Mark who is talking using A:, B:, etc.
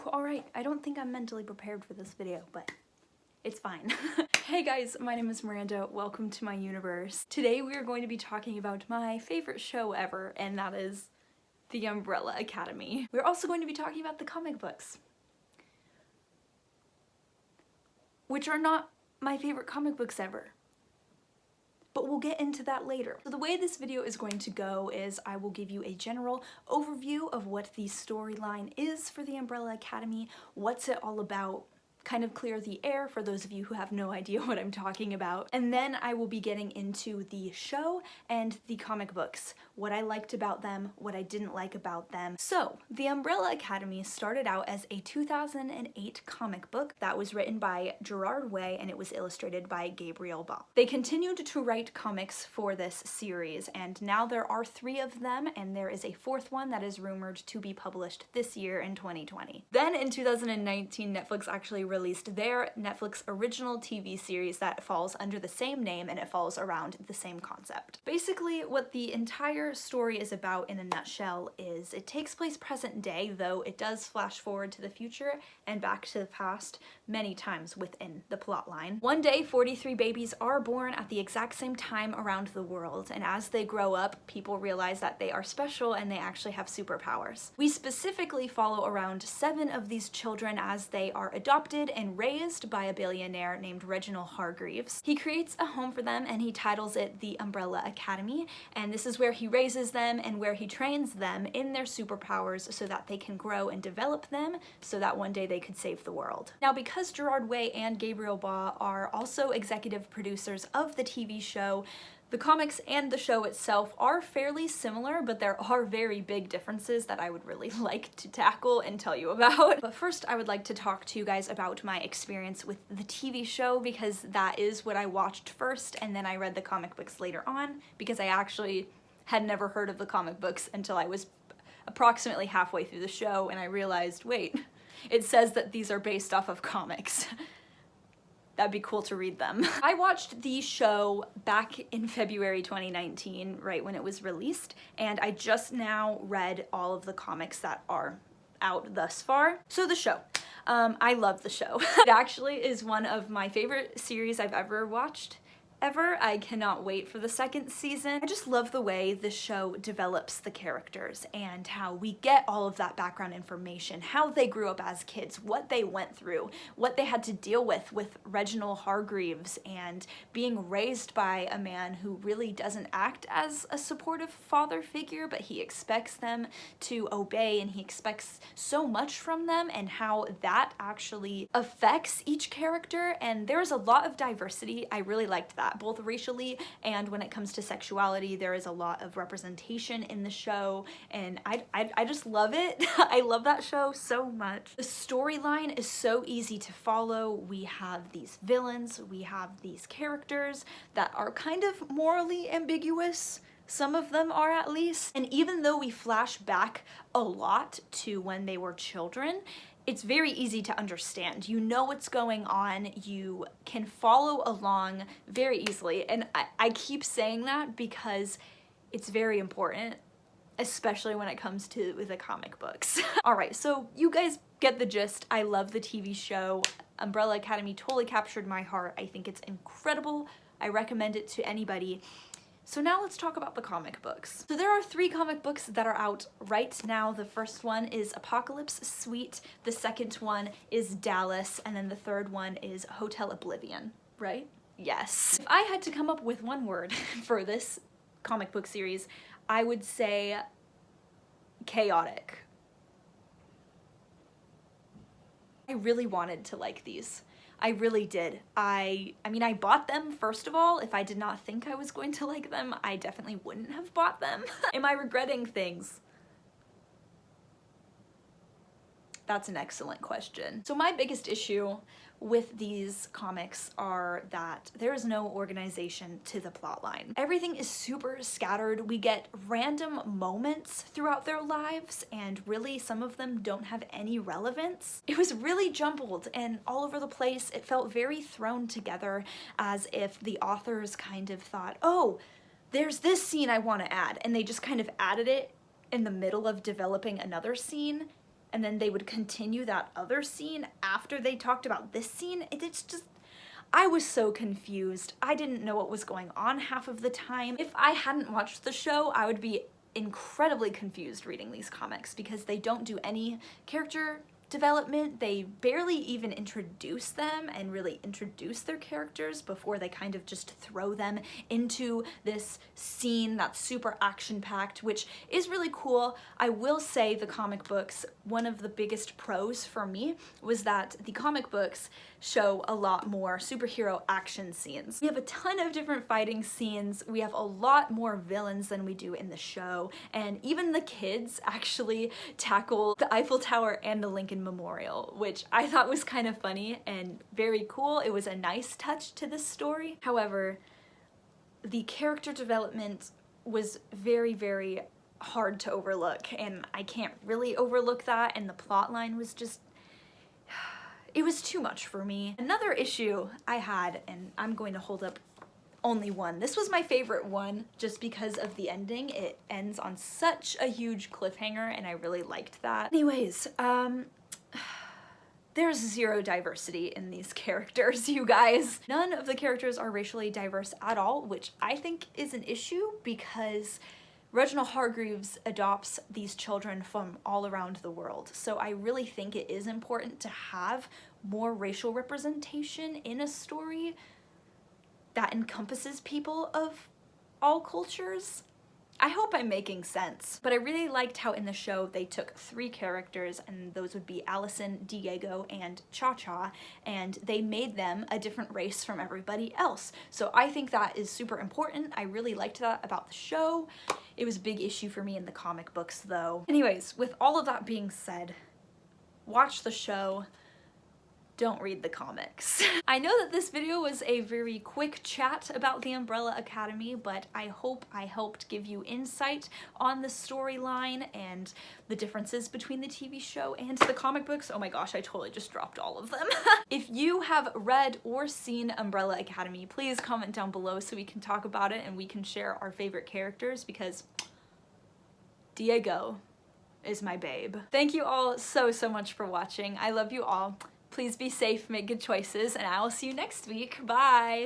A: Alright, I don't think I'm mentally prepared for this video, but it's fine. Hey guys, my name is Miranda. Welcome to my universe. Today we are going to be talking about my favorite show ever, and that is The Umbrella Academy. We're also going to be talking about the comic books, which are not my favorite comic books ever. But we'll get into that later. So the way this video is going to go is I will give you a general overview of what the storyline is for the Umbrella Academy, what's it all about, kind of clear the air for those of you who have no idea what I'm talking about. And then I will be getting into the show and the comic books, what I liked about them, what I didn't like about them. So, The Umbrella Academy started out as a 2008 comic book that was written by Gerard Way and it was illustrated by Gabriel Ba. They continued to write comics for this series, and now there are 3 of them, and there is a 4th one that is rumored to be published this year in 2020. Then in 2019, Netflix actually released their Netflix original TV series that falls under the same name, and it falls around the same concept. Basically, what the entire story is about in a nutshell is it takes place present day, though it does flash forward to the future and back to the past many times within the plot line. One day, 43 babies are born at the exact same time around the world, and as they grow up, people realize that they are special and they actually have superpowers. We specifically follow around 7 of these children as they are adopted and raised by a billionaire named Reginald Hargreaves. He creates a home for them and he titles it the Umbrella Academy, and this is where he raises them and where he trains them in their superpowers so that they can grow and develop them so that one day they could save the world. Now, because Gerard Way and Gabriel Ba are also executive producers of the TV show, the comics and the show itself are fairly similar, but there are very big differences that I would really like to tackle and tell you about. But first, I would like to talk to you guys about my experience with the TV show, because that is what I watched first, and then I read the comic books later on, because I actually had never heard of the comic books until I was approximately halfway through the show, and I realized, wait, it says that these are based off of comics. That'd be cool to read them. I watched the show back in February 2019, right when it was released, and I just now read all of the comics that are out thus far. So the show. I love the show. It actually is one of my favorite series I've ever watched. I cannot wait for the 2nd season. I just love the way the show develops the characters and how we get all of that background information, how they grew up as kids, what they went through, what they had to deal with Reginald Hargreaves, and being raised by a man who really doesn't act as a supportive father figure, but he expects them to obey and he expects so much from them, and how that actually affects each character. And there's a lot of diversity. I really liked that. Both racially and when it comes to sexuality, there is a lot of representation in the show, and I just love it. I love that show so much. The storyline is so easy to follow. We have these villains, we have these characters that are kind of morally ambiguous. Some of them are, at least. And even though we flash back a lot to when they were children, it's very easy to understand. You know what's going on, you can follow along very easily, and I keep saying that because it's very important, especially when it comes to the comic books. Alright, so you guys get the gist. I love the TV show. Umbrella Academy totally captured my heart. I think it's incredible. I recommend it to anybody. So now let's talk about the comic books. So there are 3 comic books that are out right now. The first one is Apocalypse Suite, the second one is Dallas, and then the third one is Hotel Oblivion, right? Yes. If I had to come up with one word for this comic book series, I would say chaotic. I really wanted to like these. I really did. I mean, I bought them, first of all. If I did not think I was going to like them, I definitely wouldn't have bought them. Am I regretting things? That's an excellent question. So my biggest issue with these comics are that there is no organization to the plotline. Everything is super scattered. We get random moments throughout their lives, and really some of them don't have any relevance. It was really jumbled and all over the place. It felt very thrown together, as if the authors kind of thought, oh, there's this scene I want to add, and they just kind of added it in the middle of developing another scene. and then they would continue that other scene after they talked about this scene. It's just, I was so confused. I didn't know what was going on half of the time. If I hadn't watched the show, I would be incredibly confused reading these comics because they don't do any character development. They barely even introduce them and really introduce their characters before they kind of just throw them into this scene that's super action-packed, which is really cool. I will say the comic books, one of the biggest pros for me was that the comic books show a lot more superhero action scenes. We have a ton of different fighting scenes. We have a lot more villains than we do in the show, and even the kids actually tackle the Eiffel Tower and the Lincoln Memorial, which I thought was kind of funny and very cool. It was a nice touch to this story. However, the character development was very, very hard to overlook, and I can't really overlook that, and the plot line was just, it was too much for me. Another issue I had, and I'm going to hold up only one. This was my favorite one just because of the ending. It ends on such a huge cliffhanger, and I really liked that. Anyways, there's zero diversity in these characters, you guys. None of the characters are racially diverse at all, which I think is an issue because Reginald Hargreaves adopts these children from all around the world. So I really think it is important to have more racial representation in a story that encompasses people of all cultures. I hope I'm making sense, but I really liked how in the show they took 3 characters, and those would be Allison, Diego, and Cha-Cha, and they made them a different race from everybody else. So I think that is super important. I really liked that about the show. It was a big issue for me in the comic books though. Anyways, with all of that being said, watch the show. Don't read the comics. I know that this video was a very quick chat about the Umbrella Academy, but I hope I helped give you insight on the storyline and the differences between the TV show and the comic books. Oh my gosh, I totally just dropped all of them. If you have read or seen Umbrella Academy, please comment down below so we can talk about it and we can share our favorite characters, because Diego is my babe. Thank you all so much for watching. I love you all. Please be safe, make good choices, and I will see you next week. Bye!